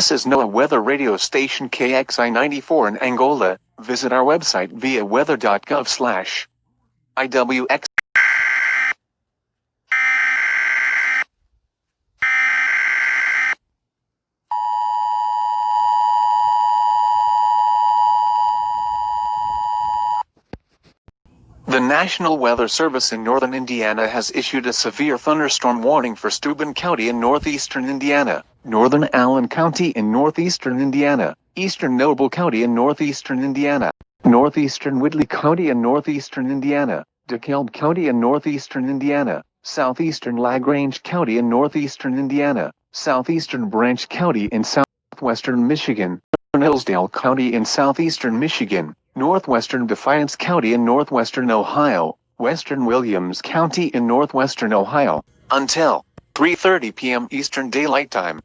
This is NOAA weather radio station KXI94 in Angola. Visit our website via weather.gov/IWX. The National Weather Service in northern Indiana has issued a severe thunderstorm warning for Steuben County in northeastern Indiana, northern Allen County in northeastern Indiana, eastern Noble County in northeastern Indiana, northeastern Whitley County in northeastern Indiana, DeKalb County in northeastern Indiana, southeastern Lagrange County in northeastern Indiana, southeastern Branch County in southwestern Michigan, Hillsdale County in southeastern Michigan, northwestern Defiance County in northwestern Ohio, western Williams County in northwestern Ohio, until 3:30 p.m. Eastern Daylight Time.